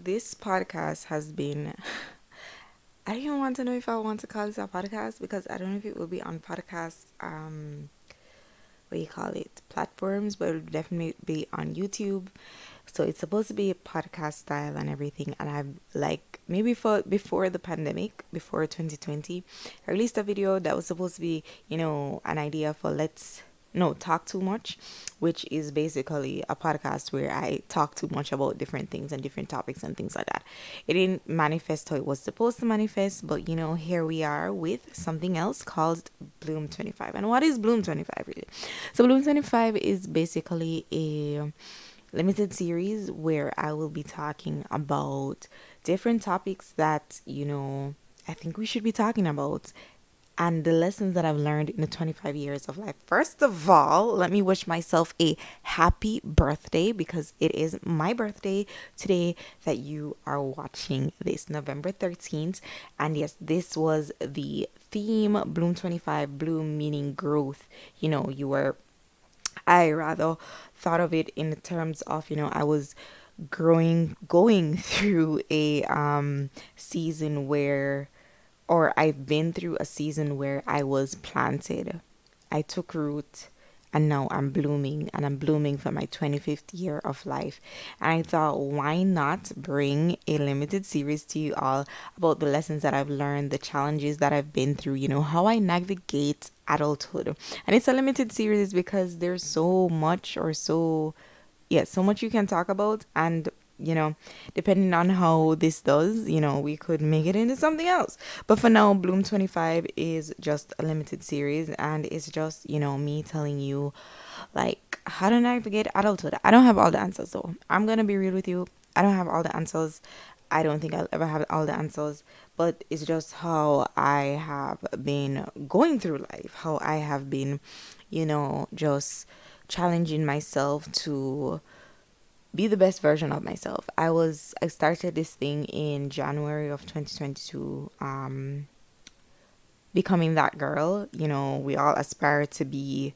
this podcast has been. I don't even want to know if I want to call this a podcast because I don't know if it will be on podcast. What do you call it? Platforms, but it will definitely be on YouTube. So it's supposed to be a podcast style and everything. And I've like maybe for before the pandemic, before 2020, I released a video that was supposed to be, an idea for let's no talk too much, which is basically a podcast where I talk too much about different things and different topics and things like that. It didn't manifest how it was supposed to manifest, but here we are with something else called Bloom 25. And what is Bloom 25 really? So Bloom 25 is basically a limited series where I will be talking about different topics that, I think we should be talking about and the lessons that I've learned in the 25 years of life. First of all, let me wish myself a happy birthday because it is my birthday today that you are watching this, November 13th. And yes, this was the theme, Bloom 25, Bloom meaning growth. You were I rather thought of it in the terms of, I was going through a season where, or I've been through a season where I was planted. I took root and now I'm blooming and I'm blooming for my 25th year of life. And I thought, why not bring a limited series to you all about the lessons that I've learned, the challenges that I've been through, how I navigate adulthood. And it's a limited series because there's so much or so yeah, so much you can talk about. And depending on how this does, we could make it into something else. But for now, Bloom 25 is just a limited series, and it's just me telling you like how to navigate adulthood. I don't have all the answers, though. I'm gonna be real with you. I don't have all the answers. I don't think I'll ever have all the answers, but it's just how I have been going through life, how I have been, just challenging myself to be the best version of myself. I started this thing in January of 2022, becoming that girl. We all aspire to be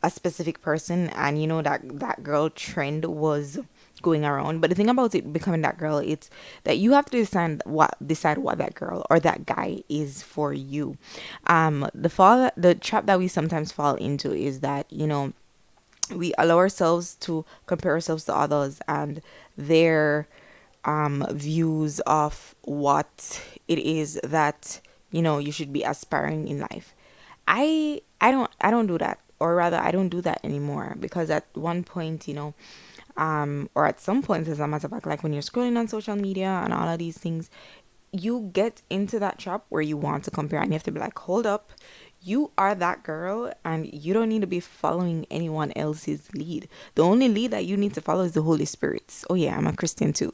a specific person, and that girl trend was going around. But the thing about it becoming that girl, it's that you have to decide what that girl or that guy is for you. The trap that we sometimes fall into is that we allow ourselves to compare ourselves to others and their views of what it is that you should be aspiring in life. I don't do that, or rather I don't do that anymore, because at one point, or at some points, as a matter of fact, like when you're scrolling on social media and all of these things, you get into that trap where you want to compare, and you have to be like, hold up, you are that girl and you don't need to be following anyone else's lead. The only lead that you need to follow is the Holy Spirit's. Oh yeah, I'm a Christian too.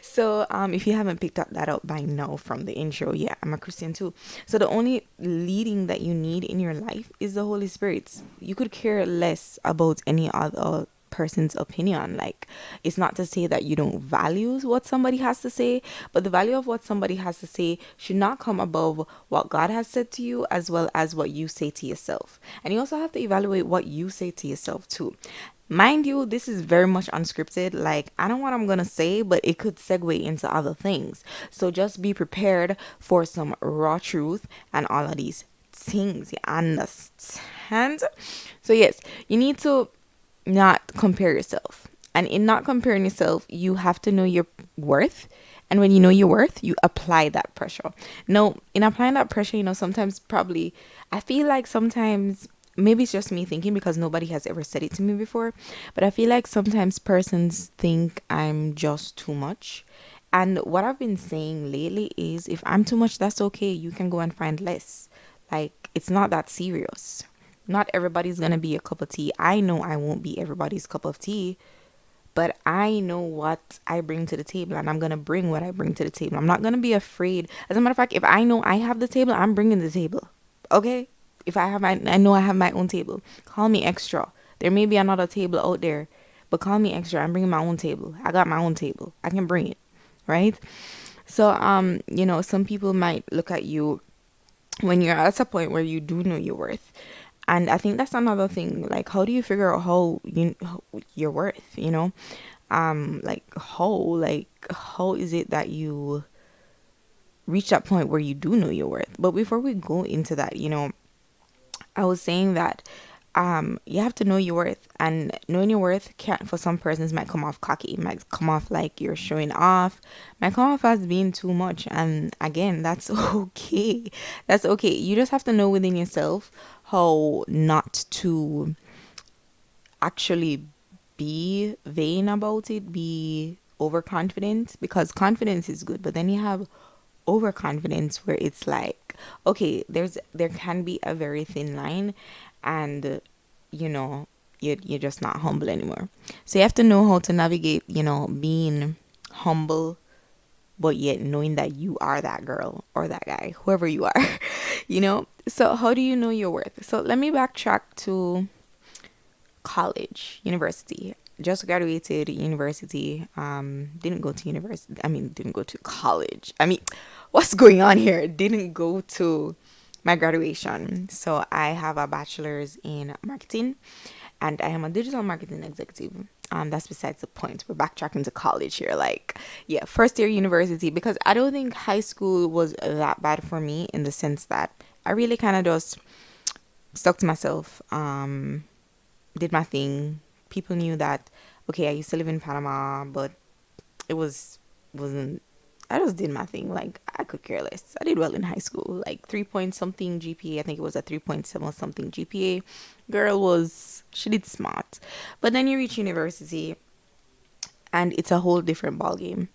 So if you haven't picked up that up by now from the intro, yeah, I'm a Christian too. So the only leading that you need in your life is the Holy Spirit's. You could care less about any other person's opinion. Like, it's not to say that you don't value what somebody has to say, but the value of what somebody has to say should not come above what God has said to you, as well as what you say to yourself. And you also have to evaluate what you say to yourself too. Mind you, this is very much unscripted. Like, I don't know what I'm gonna say, but it could segue into other things. So just be prepared for some raw truth and all of these things. You understand? So yes, you need to not compare yourself. And in not comparing yourself, you have to know your worth. And when you know your worth, you apply that pressure. No, in applying that pressure, sometimes probably, I feel like sometimes, maybe it's just me thinking because nobody has ever said it to me before, but I feel like sometimes persons think I'm just too much. And what I've been saying lately is, if I'm too much, that's okay. You can go and find less. Like, it's not that serious. Not everybody's gonna be a cup of tea. I know I won't be everybody's cup of tea, but I know what I bring to the table, and I'm gonna bring what I bring to the table. I'm not gonna be afraid. As a matter of fact, if I know I have the table, I'm bringing the table. Okay? If I know I have my own table. Call me extra. There may be another table out there, but call me extra. I'm bringing my own table. I got my own table. I can bring it, right? So, some people might look at you when you're at a point where you do know your worth. And I think that's another thing. Like, how do you figure out how your worth, like how is it that you reach that point where you do know your worth? But before we go into that, I was saying that you have to know your worth, and knowing your worth can, for some persons, might come off cocky, might come off like you're showing off, might come off as being too much. And again, that's okay. That's okay. You just have to know within yourself how not to actually be vain about it, be overconfident, because confidence is good, but then you have overconfidence where it's like, okay, there can be a very thin line, and you know you're just not humble anymore. So you have to know how to navigate, being humble, but yet knowing that you are that girl or that guy, whoever you are. So how do you know your worth? So let me backtrack to college, university. Just graduated university. Didn't go to university. I mean, didn't go to college. I mean, what's going on here? Didn't go to my graduation. So I have a bachelor's in marketing, and I am a digital marketing executive. That's besides the point. We're backtracking to college here. Like, yeah, first year university, because I don't think high school was that bad for me, in the sense that I really kind of just stuck to myself. Did my thing. People knew that, okay, I used to live in Panama, but it wasn't I just did my thing. Like, I could care less. I did well in high school. Like 3 point something GPA. I think it was a 3.7 something GPA. Girl she did smart. But then you reach university, and it's a whole different ball game.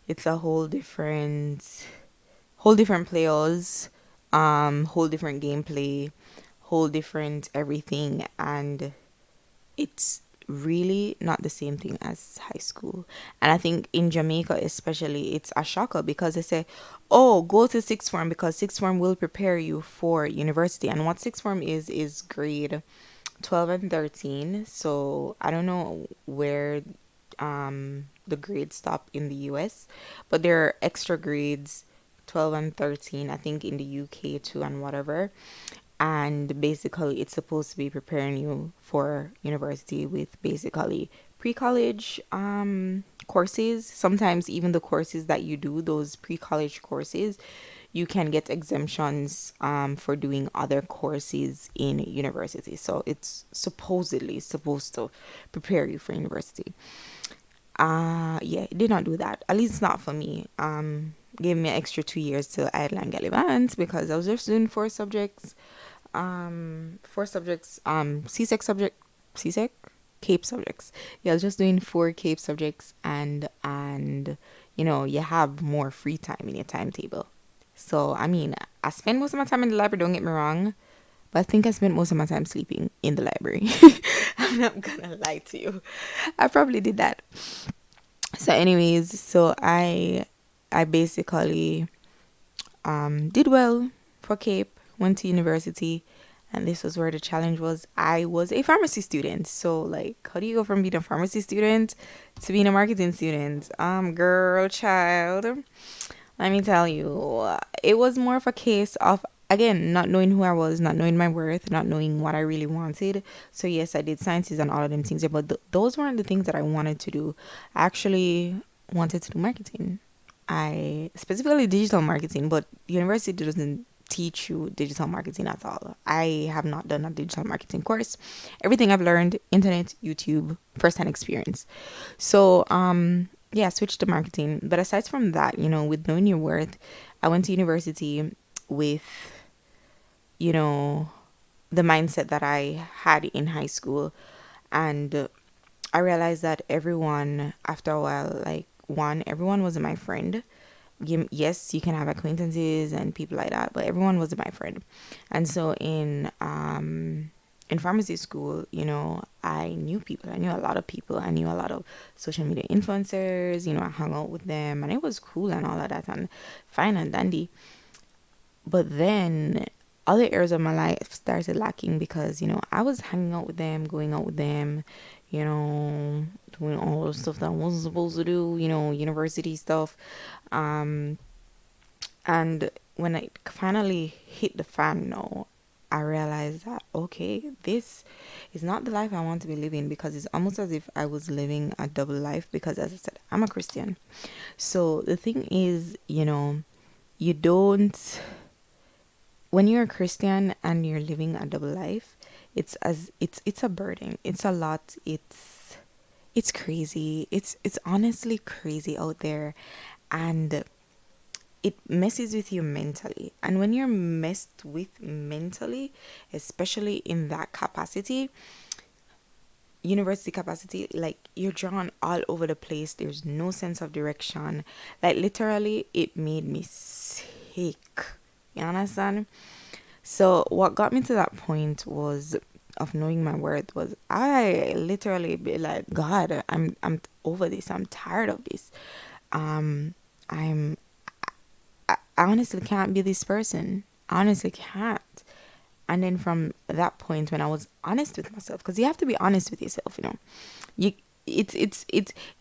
It's a whole different players, whole different gameplay, whole different everything, and it's really not the same thing as high school. And I think in Jamaica especially, it's a shocker, because they say, oh, go to sixth form, because sixth form will prepare you for university. And what sixth form is grade 12 and 13. So I don't know where the grades stop in the US, but there are extra grades 12 and 13, I think, in the UK too, and whatever. And basically it's supposed to be preparing you for university with basically pre-college courses. Sometimes even the courses that you do, those pre-college courses, you can get exemptions for doing other courses in university. So it's supposedly supposed to prepare you for university. Yeah, it did not do that, at least not for me. Gave me an extra 2 years to Ireland Gallivant, because I was just doing four subjects, CSEC subject, CSEC, CAPE subjects. Yeah, I was just doing four CAPE subjects, and you have more free time in your timetable. So I mean, I spend most of my time in the library, don't get me wrong, but I think I spent most of my time sleeping in the library. I'm not gonna lie to you, I probably did that. So anyways, so I basically did well for CAPE, went to university, and this was where the challenge was. I was a pharmacy student. So like, how do you go from being a pharmacy student to being a marketing student? Girl, child, let me tell you, it was more of a case of, again, not knowing who I was, not knowing my worth, not knowing what I really wanted. So yes, I did sciences and all of them things, but those weren't the things that I wanted to do. I actually wanted to do marketing. I specifically digital marketing, but university doesn't teach you digital marketing at all. I have not done a digital marketing course. Everything I've learned, internet, YouTube, first-hand experience. So yeah, switched to marketing. But aside from that, with knowing your worth, I went to university with, you know, the mindset that I had in high school. And I realized that everyone, after a while, like, one, everyone wasn't my friend. Yes, you can have acquaintances and people like that, but everyone wasn't my friend. And so in pharmacy school, I knew people. I knew a lot of people. I knew a lot of social media influencers. I hung out with them, and it was cool and all of that, and fine and dandy. But then other areas of my life started lacking, because I was hanging out with them, going out with them, you know doing all the stuff that I wasn't supposed to do, university stuff. um and when I finally hit the fan, no, I realized that, okay, this is not the life I want to be living, because it's almost as if I was living a double life, because as I said, I'm a Christian. So the thing is, you don't, when you're a Christian and you're living a double life, it's a burden. It's a lot. It's crazy. It's honestly crazy out there, and it messes with you mentally. And when you're messed with mentally, especially in that capacity, university capacity, like you're drawn all over the place. There's no sense of direction. Like literally, it made me sick. You understand? So what got me to that point was of knowing my worth, was I literally be like, God, I'm over this. I'm tired of this. Um, I'm I honestly can't be this person. I honestly can't. And then from that point, when I was honest with myself, because you have to be honest with yourself, you it's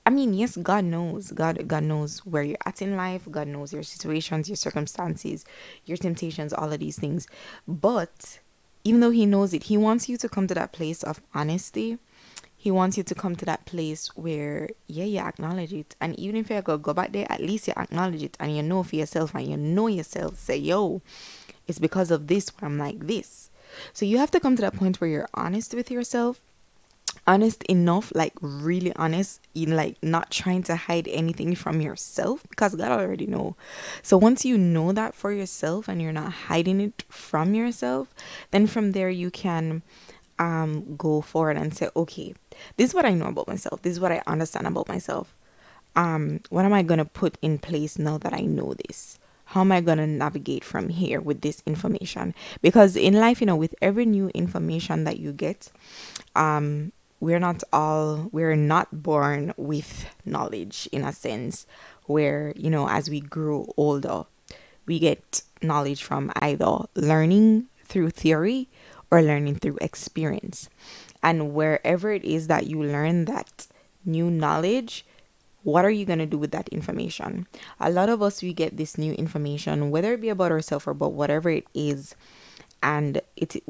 I mean, yes, God knows. God knows where you're at in life. God knows your situations, your circumstances, your temptations, all of these things. But even though he knows it, he wants you to come to that place of honesty. He wants you to come to that place where, yeah, you acknowledge it. And even if you go back there, at least you acknowledge it, and you know for yourself, and you know yourself, say, yo, it's because of this where I'm like this. So you have to come to that point where you're honest with yourself, honest enough, like really honest, in like not trying to hide anything from yourself, because God already know. So once you know that for yourself and you're not hiding it from yourself, then from there you can go forward and say, okay, this is what I know about myself, this is what I understand about myself. What am I gonna put in place now that I know this? How am I gonna navigate from here with this information? Because in life, with every new information that you get, um we're not born with knowledge, in a sense, where as we grow older, we get knowledge from either learning through theory or learning through experience. And wherever it is that you learn that new knowledge, what are you going to do with that information? A lot of us, we get this new information, whether it be about ourselves or about whatever it is, and it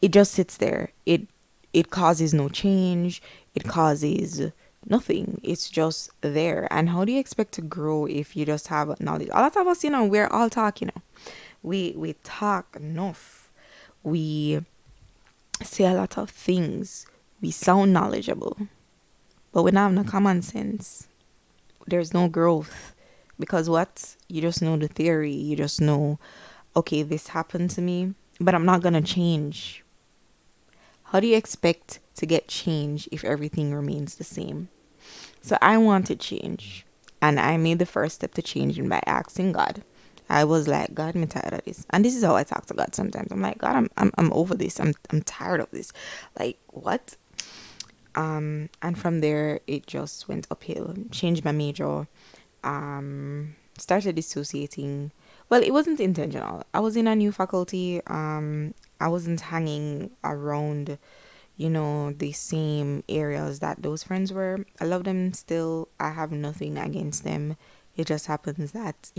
just sits there. It causes no change. It causes nothing. It's just there. And how do you expect to grow if you just have knowledge? A lot of us, we're all talk, we talk enough. We say a lot of things. We sound knowledgeable, but we don't have no common sense. There's no growth, because what? You just know the theory. You just know, okay, this happened to me, but I'm not gonna change. How do you expect to get change if everything remains the same? So I wanted change, and I made the first step to changing by asking God. I was like, God, I'm tired of this. And this is how I talk to God sometimes. I'm like, God, I'm over this. I'm tired of this. Like, what? And from there it just went uphill. Changed my major. Started dissociating. Well, it wasn't intentional. I was in a new faculty. I wasn't hanging around, the same areas that those friends were. I love them still. I have nothing against them. It just happens that,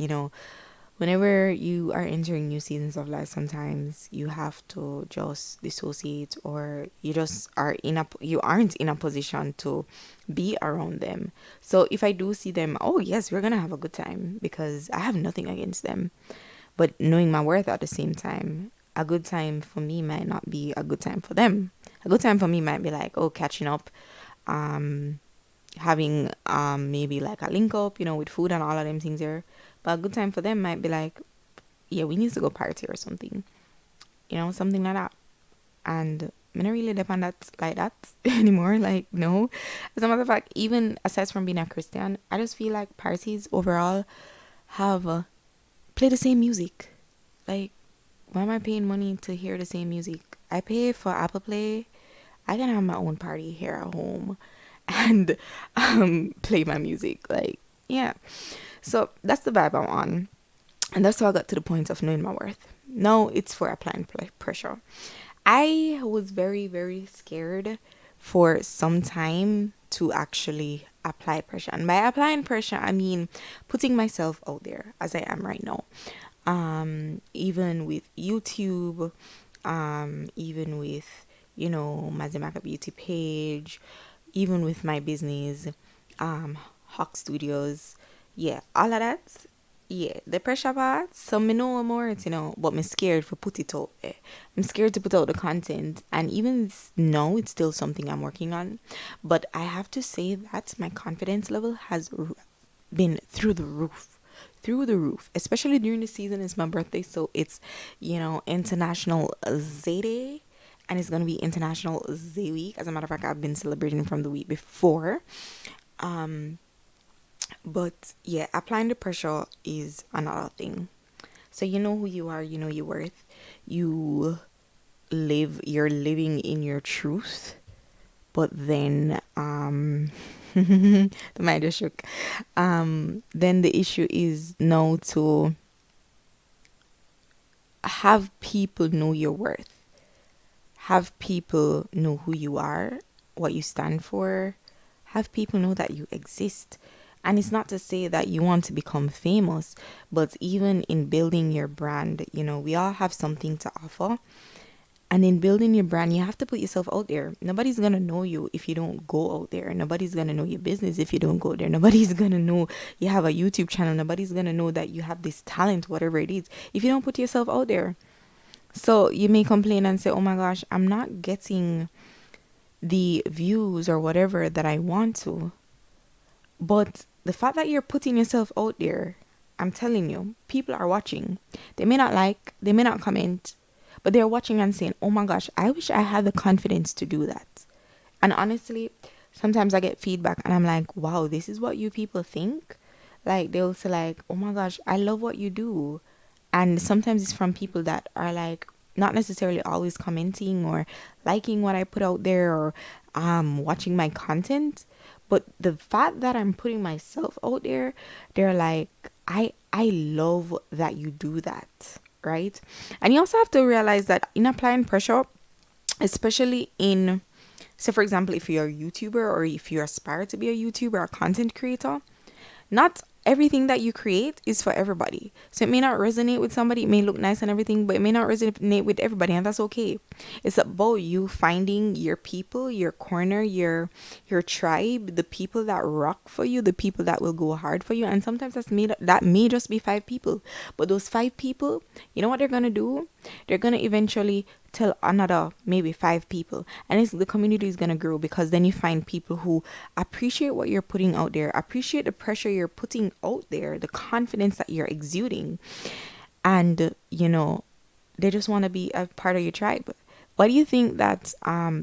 whenever you are entering new seasons of life, sometimes you have to just dissociate, or you aren't in a position to be around them. So if I do see them, oh yes, we're gonna have a good time, because I have nothing against them. But knowing my worth at the same time, a good time for me might not be a good time for them. A good time for me might be like, oh, catching up, um having maybe like a link up, with food and all of them things there. But a good time for them might be like, yeah, we need to go party or something, something like that. And I don't really depend that like that anymore. Like, no. As a matter of fact, even aside from being a Christian, I just feel like parties overall have play the same music. Like, why am I paying money to hear the same music? I pay for Apple Play. I can have my own party here at home and play my music. Like, yeah. So that's the vibe I'm on. And that's how I got to the point of knowing my worth. No, it's for applying pressure. I was very, very scared for some time to actually apply pressure. And by applying pressure, I mean putting myself out there as I am right now. Even with YouTube, even with, Mazimaka Beauty page, even with my business, Hawk Studios. Yeah, all of that. Yeah, the pressure part. So me know more, but me scared for put it out there. I'm scared to put out the content, and even now, it's still something I'm working on. But I have to say that my confidence level has been through the roof, through the roof. Especially during the season, it's my birthday, so it's International Z Day, and it's gonna be International Z Week. As a matter of fact, I've been celebrating from the week before. Um, but yeah, applying the pressure is another thing. So you know who you are, you know your worth. You you're living in your truth. But then the mind just shook. Then the issue is now to have people know your worth. Have people know who you are, what you stand for. Have people know that you exist. And it's not to say that you want to become famous, but even in building your brand, we all have something to offer. And in building your brand, you have to put yourself out there. Nobody's gonna know you if you don't go out there. Nobody's gonna know your business if you don't go there. Nobody's gonna know you have a YouTube channel. Nobody's gonna know that you have this talent, whatever it is, if you don't put yourself out there. So you may complain and say, oh my gosh, I'm not getting the views or whatever that I want to. But the fact that you're putting yourself out there, I'm telling you, people are watching. They may not like, they may not comment, but they're watching and saying, oh my gosh, I wish I had the confidence to do that. And honestly, sometimes I get feedback and I'm like, wow, this is what you people think. Like they'll say like, oh my gosh, I love what you do. And sometimes it's from people that are like not necessarily always commenting or liking what I put out there or watching my content. But the fact that I'm putting myself out there, they're like, I love that you do that, right? And you also have to realize that in applying pressure, especially in, so for example, if you're a YouTuber or if you aspire to be a YouTuber or a content creator, not everything that you create is for everybody. So it may not resonate with somebody, it may look nice and everything, but it may not resonate with everybody, and that's okay. It's about you finding your people, your corner, your tribe, the people that rock for you, the people that will go hard for you. And sometimes that may just be 5 people. But those 5 people, you know what they're gonna do? They're gonna eventually tell another maybe 5 people, and the community is going to grow, because then you find people who appreciate what you're putting out there, appreciate the pressure you're putting out there, the confidence that you're exuding, and they just want to be a part of your tribe. Why do you think that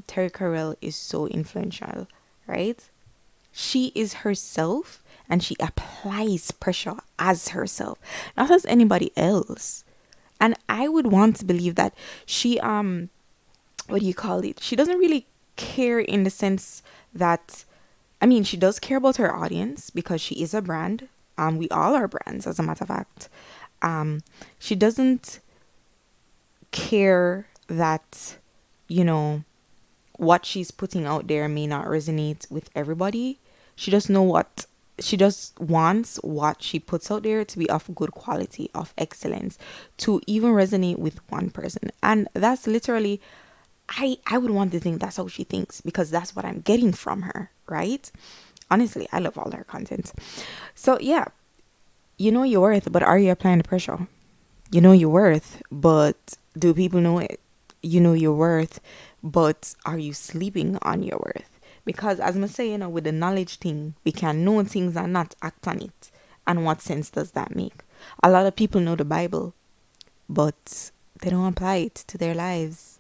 Terry Carell is so influential, right? She is herself, and she applies pressure as herself, not as anybody else. And I would want to believe that she what do you call it? She doesn't really care in the sense that, I mean, she does care about her audience because she is a brand. We all are brands, as a matter of fact. She doesn't care that, you know, what she's putting out there may not resonate with everybody. She just wants what she puts out there to be of good quality, of excellence, to even resonate with one person. And that's literally, I would want to think that's how she thinks, because that's what I'm getting from her, right? Honestly, I love all her content. So yeah, you know your worth, but are you applying the pressure? You know your worth, but do people know it? You know your worth, but are you sleeping on your worth? Because as I say, with the knowledge thing, we can know things and not act on it. And what sense does that make? A lot of people know the Bible, but they don't apply it to their lives.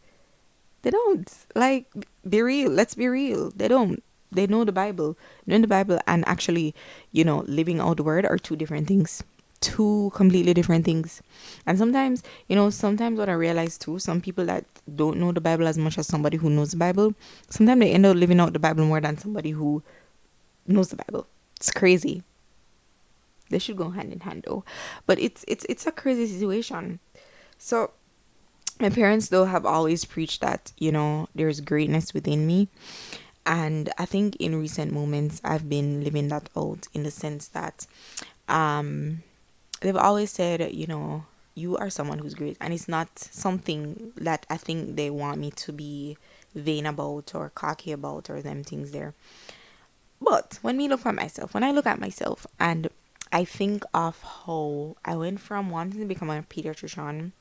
They don't. Like, be real. Let's be real. They don't. They know the Bible. Knowing the Bible and actually, living out the word are two different things. Two completely different things. And sometimes, sometimes what I realize too, some people that don't know the Bible as much as somebody who knows the Bible, sometimes they end up living out the Bible more than somebody who knows the Bible. It's crazy. They should go hand in hand though. But it's a crazy situation. So my parents though have always preached that, there's greatness within me. And I think in recent moments I've been living that out, in the sense that they've always said, you are someone who's great, and it's not something that I think they want me to be vain about or cocky about or them things there. But when I look at myself and I think of how I went from wanting to become a pediatrician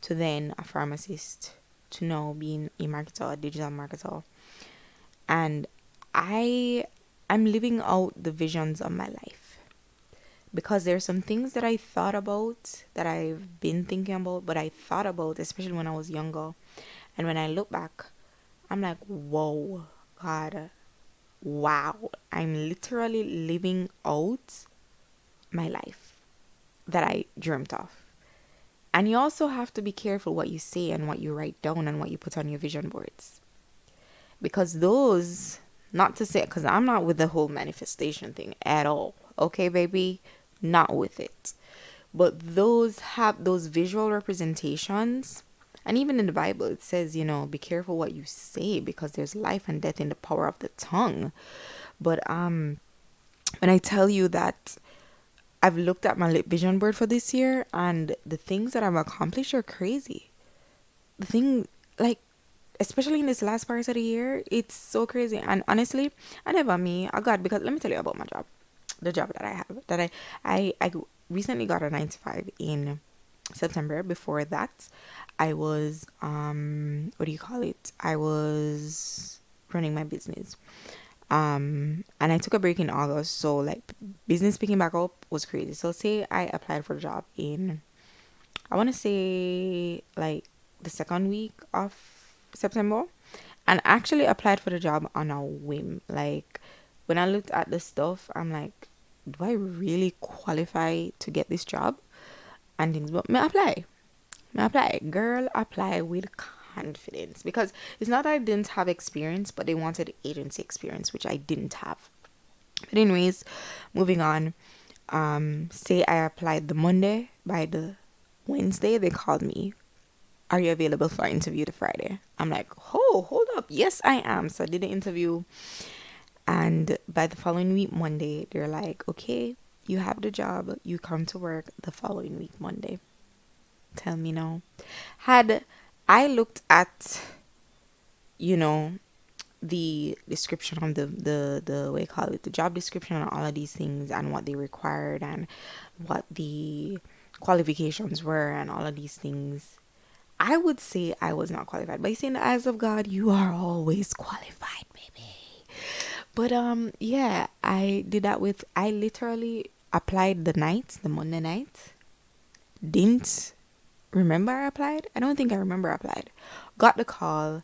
to then a pharmacist to now being a marketer, a digital marketer, and I I'm living out the visions of my life because there's some things that I thought about that I've been thinking about, but I thought about especially when I was younger, and when I look back, I'm like, whoa, God, wow, I'm literally living out my life that I dreamt of. And you also have to be careful what you say and what you write down and what you put on your vision boards. Because those, not to say, because I'm not with the whole manifestation thing at all. Okay, baby? Not with it. But those visual representations. And even in the Bible, it says, be careful what you say because there's life and death in the power of the tongue. But when I tell you that I've looked at my vision board for this year and the things that I've accomplished are crazy. The thing, like, especially in this last part of the year, it's so crazy. And honestly, I never I got, because let me tell you about my job, the job that I have, that I recently got a 9 to 5 in September. Before that, I was, what do you call it? I was running my business. And I took a break in August, so like business picking back up was crazy. So say I applied for a job in, I want to say like the second week of September, and actually applied for the job on a whim. Like when I looked at the stuff, I'm like, do I really qualify to get this job and things? But may apply, girl, apply with confidence, because it's not that I didn't have experience, but they wanted agency experience, which I didn't have. But anyways, moving on. Say I applied the Monday. By the Wednesday, they called me. Are you available for an interview the Friday? I'm like, oh, hold up. Yes, I am. So I did the interview. And by the following week, Monday, they're like, okay, you have the job. You come to work the following week, Monday. Tell me now. Had I looked at, you know, the description of the way you call it, the job description and all of these things and what they required and what the qualifications were and all of these things, I would say I was not qualified. But you see, in the eyes of God, you are always qualified, baby. But yeah, I did that with, I literally applied the Monday night. Didn't remember I applied. I don't think I remember I applied. Got the call,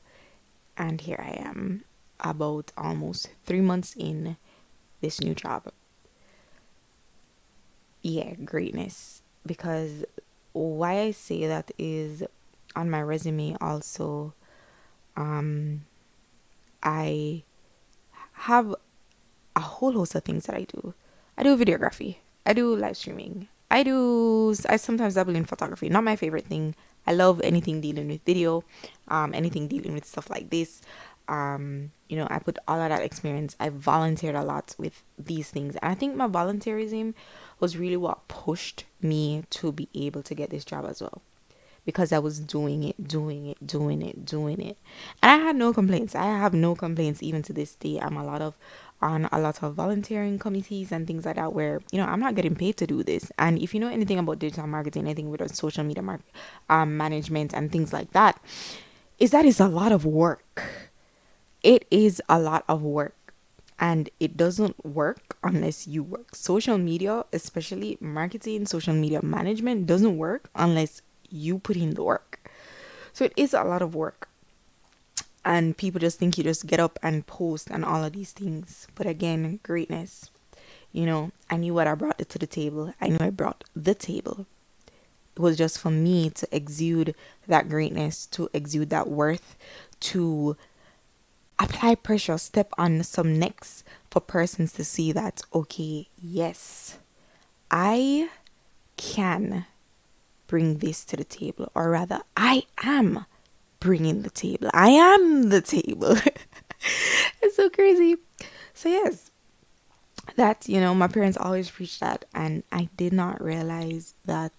and here I am, about almost 3 months in this new job. Yeah, greatness. Because why I say that is, on my resume also, um, I have a whole host of things that I do. I do videography. I do live streaming. I sometimes dabble in photography. Not my favorite thing. I love anything dealing with video, anything dealing with stuff like this. I put all of that experience. I volunteered a lot with these things. And I think my volunteerism was really what pushed me to be able to get this job as well, because I was doing it, doing it, doing it, doing it. And I had no complaints. I have no complaints even to this day. I'm on a lot of volunteering committees and things like that where, I'm not getting paid to do this. And if you know anything about digital marketing, anything with social media management and things like that, is that it's a lot of work. It is a lot of work. And it doesn't work unless you work. Social media, especially marketing, social media management, doesn't work unless you put in the work. So it is a lot of work. And people just think you just get up and post and all of these things. But again, greatness. I knew what I brought to the table. I knew I brought the table. It was just for me to exude that greatness, to exude that worth, to apply pressure, step on some necks for persons to see that, okay, yes, I can bring this to the table, or rather, I am bringing the table. I am the table. It's so crazy. So yes, that, my parents always preached that, and I did not realize that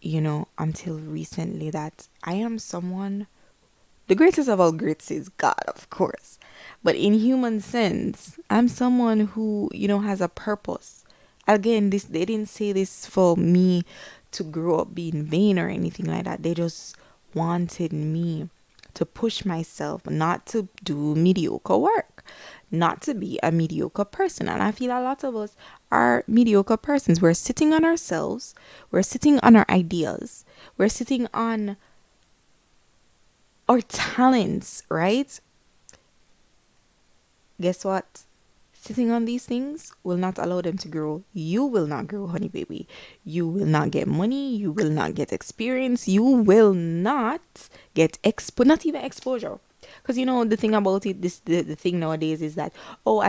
until recently, that I am someone, the greatest of all greats is God, of course. But in human sense, I'm someone who, has a purpose. Again, this they didn't say this for me to grow up being vain or anything like that. They just wanted me to push myself, not to do mediocre work, not to be a mediocre person. And I feel a lot of us are mediocre persons. We're sitting on ourselves, we're sitting on our ideas, we're sitting on our talents, right? Guess what? Sitting on these things will not allow them to grow. You will not grow, honey baby. You will not get money. You will not get experience. You will not get not even exposure. Because the thing about it, the thing nowadays is that, oh,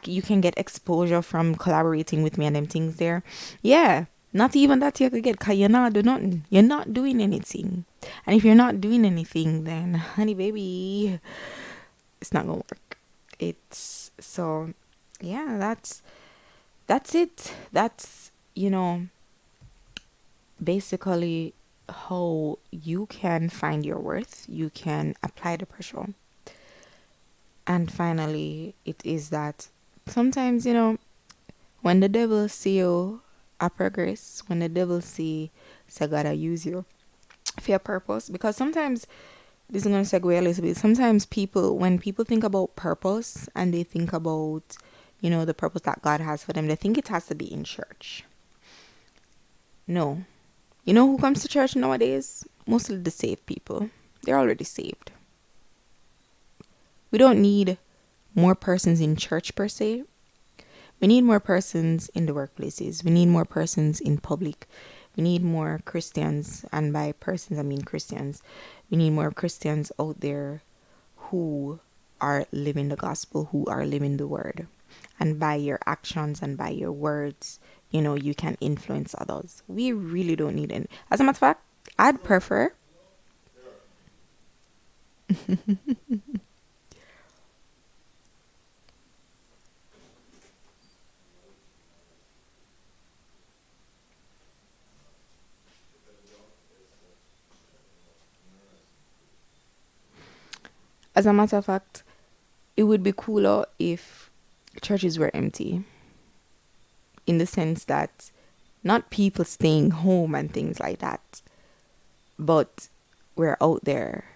you can get exposure from collaborating with me and them things there. Yeah, not even that you could get, because you're not doing nothing. You're not doing anything. And if you're not doing anything, then honey baby, it's not gonna work. It's so, yeah, that's it. That's basically how you can find your worth. You can apply the pressure. And finally, it is that sometimes, when the devil see you a progress, when the devil see say God use you for your purpose, because sometimes, this is going to segue a little bit. Sometimes when people think about purpose and they think about, the purpose that God has for them, they think it has to be in church. No. You know who comes to church nowadays? Mostly the saved people. They're already saved. We don't need more persons in church per se. We need more persons in the workplaces. We need more persons in public. We need more Christians, and by persons I mean Christians. We need more Christians out there who are living the gospel, who are living the word. And by your actions and by your words, you can influence others. We really don't need any. As a matter of fact, I'd prefer. As a matter of fact, it would be cooler if churches were empty, in the sense that not people staying home and things like that, but we're out there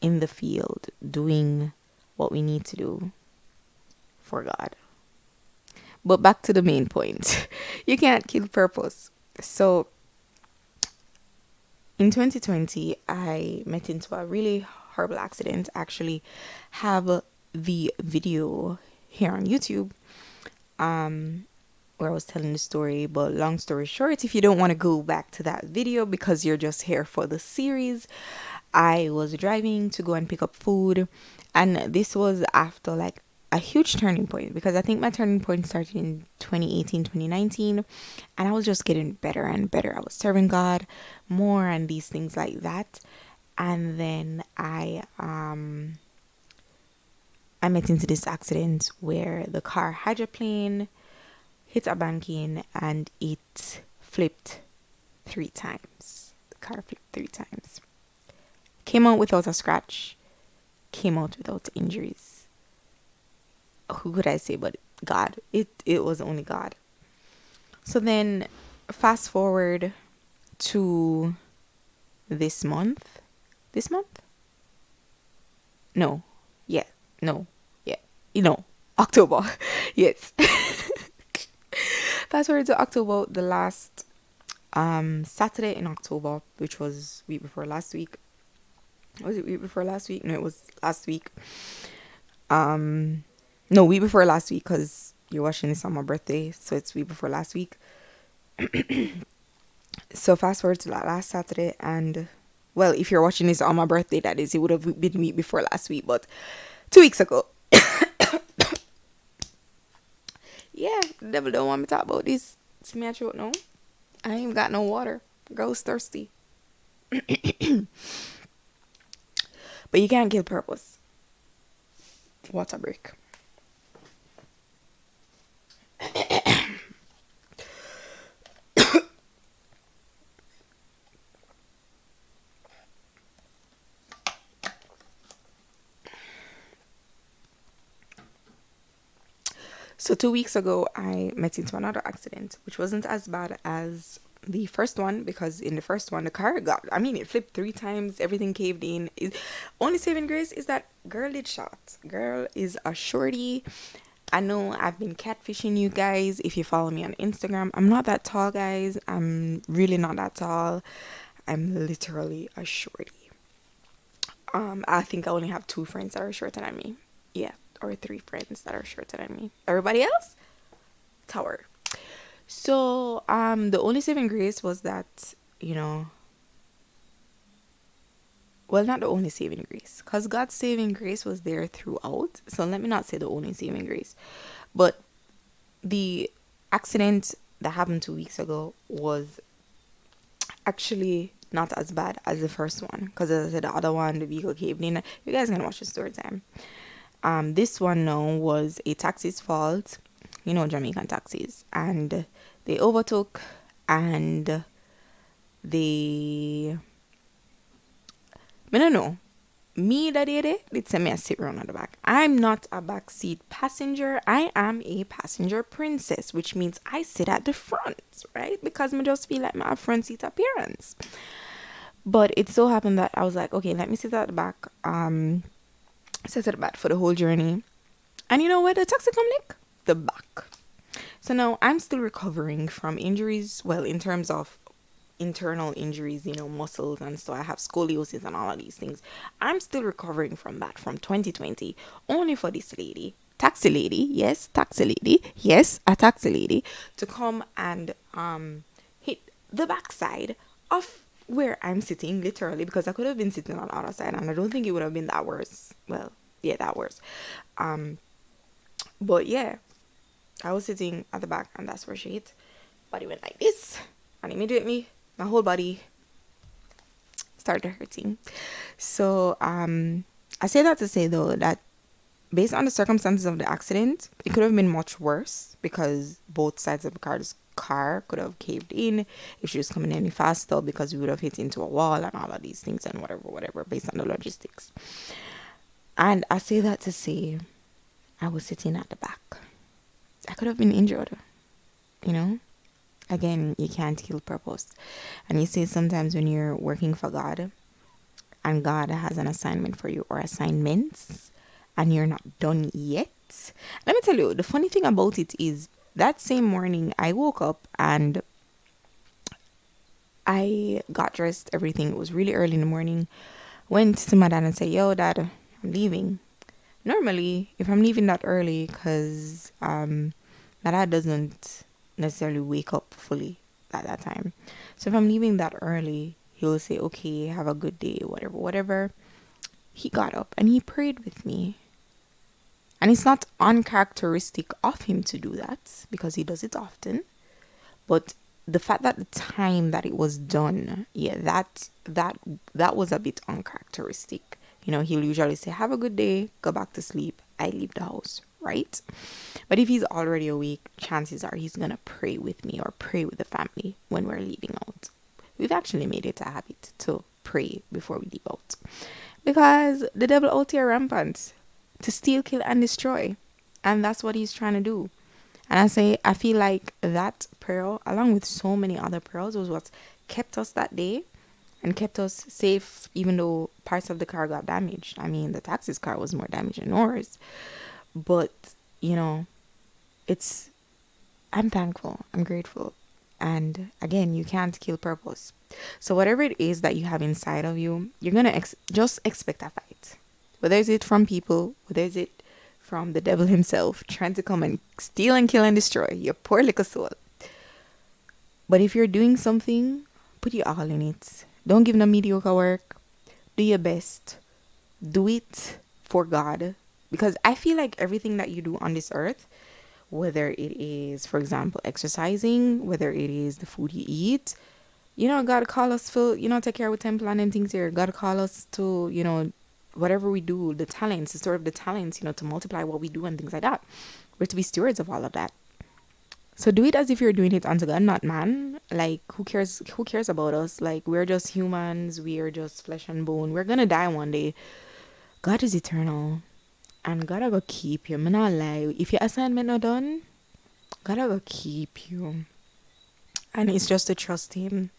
in the field doing what we need to do for God. But back to the main point. You can't kill purpose. So in 2020, I met into a really horrible accident. Actually, have the video here on YouTube, where I was telling the story. But long story short, if you don't want to go back to that video because you're just here for the series, I was driving to go and pick up food, and this was after like a huge turning point, because I think my turning point started in 2018, 2019, and I was just getting better and better. I was serving God more and these things like that. And then I met into this accident where the car hydroplaned, hit a banking, and it flipped 3 times. The car flipped 3 times. Came out without a scratch. Came out without injuries. Who could I say but God? It was only God. So then, fast forward to this month. This month? No. Yeah. No. Yeah. October. Yes. Fast forward to October, the last Saturday in October, which was week before last week. Was it week before last week? No, it was last week. No, week before last week, because you're watching this on my birthday, so it's week before last week. So fast forward to that last Saturday, and well, if you're watching this on my birthday, that is, it would have been week before last week, but 2 weeks ago. Yeah, the devil don't want me to talk about this. See me at you no? I ain't got no water. Girl's thirsty. But you can't kill purpose. Water break. So 2 weeks ago, I met into another accident, which wasn't as bad as the first one because in the first one, the car got, I mean, it flipped 3 times, everything caved in. Only saving grace is that girl did shot. Girl is a shorty. I know I've been catfishing you guys if you follow me on Instagram. I'm not that tall, guys. I'm really not that tall. I'm literally a shorty. I think I only have 2 friends that are shorter than me. Yeah, or 3 friends that are shorter than me. Everybody else, tower. So, the only saving grace was that, well, not the only saving grace, because God's saving grace was there throughout. So let me not say the only saving grace, but the accident that happened 2 weeks ago was actually not as bad as the first one, because as I said, the other one, the vehicle caved in. You guys can watch the story time. This one now was a taxi's fault, Jamaican taxis, and they overtook and they, I don't know, me that did it, they send me a sit around at the back. I'm not a backseat passenger. I am a passenger princess, which means I sit at the front, right? Because I just feel like my front seat appearance. But it so happened that I was like, okay, let me sit at the back. Sit at the back for the whole journey. And you know where the taxi come like? The back. So now I'm still recovering from injuries. Well, in terms of internal injuries, muscles and so I have scoliosis and all of these things. I'm still recovering from that from 2020. Only for this lady, taxi lady, yes, taxi lady, yes, a taxi lady, to come and hit the backside of where I'm sitting, literally, because I could have been sitting on the other side and I don't think it would have been that worse. Well, yeah, that worse. But yeah, I was sitting at the back and that's where she hit. Body went like this, and immediately my whole body started hurting. So I say that to say though that based on the circumstances of the accident, it could have been much worse because both sides of the car could have caved in if she was coming any faster, because we would have hit into a wall and all of these things and whatever based on the logistics. And I say that to say I was sitting at the back. I could have been injured, Again, you can't kill purpose. And you see, sometimes when you're working for God and God has an assignment for you or assignments and you're not done yet, let me tell you, the funny thing about it is that same morning I woke up and I got dressed, everything. It was really early in the morning. Went to my dad and said, yo, dad, I'm leaving. Normally, if I'm leaving that early, because my dad doesn't necessarily wake up fully at that time. So if I'm leaving that early, he'll say, okay, have a good day, whatever. He got up and he prayed with me. And it's not uncharacteristic of him to do that because he does it often. But the fact that the time that it was done, yeah, that was a bit uncharacteristic. He'll usually say, have a good day, go back to sleep, I leave the house, right? But if he's already awake, chances are he's gonna pray with me or pray with the family when we're leaving out. We've actually made it a habit to pray before we leave out, because the devil out here rampant to steal, kill and destroy, and that's what he's trying to do. And I feel like that prayer, along with so many other prayers, was what kept us that day and kept us safe, even though parts of the car got damaged. I mean, the taxi's car was more damaged than ours. But, I'm thankful. I'm grateful. And again, you can't kill purpose. So whatever it is that you have inside of you, you're going to just expect a fight. Whether it's it from people, whether it's it from the devil himself, trying to come and steal and kill and destroy your poor little soul. But if you're doing something, put your all in it. Don't give no mediocre work. Do your best. Do it for God. Because I feel like everything that you do on this earth, whether it is, for example, exercising, whether it is the food you eat, God call us to, take care of temple and things here. God call us to, whatever we do, the talents, the story of the talents, to multiply what we do and things like that. We're to be stewards of all of that. So do it as if you're doing it unto God, not man. Like, who cares about us? Like, we're just humans. We are just flesh and bone. We're going to die one day. God is eternal. And gotta go keep you. I'm not lie. If your assignment not done, gotta go keep you. And it's just to trust him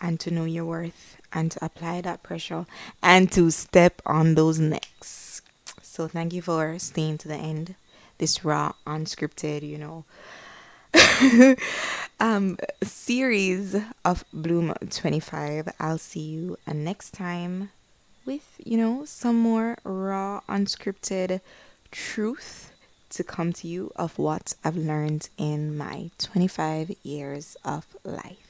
and to know your worth and to apply that pressure and to step on those necks. So thank you for staying to the end. This raw, unscripted, series of Bloom 25. I'll see you next time with, some more raw, unscripted truth to come to you of what I've learned in my 25 years of life.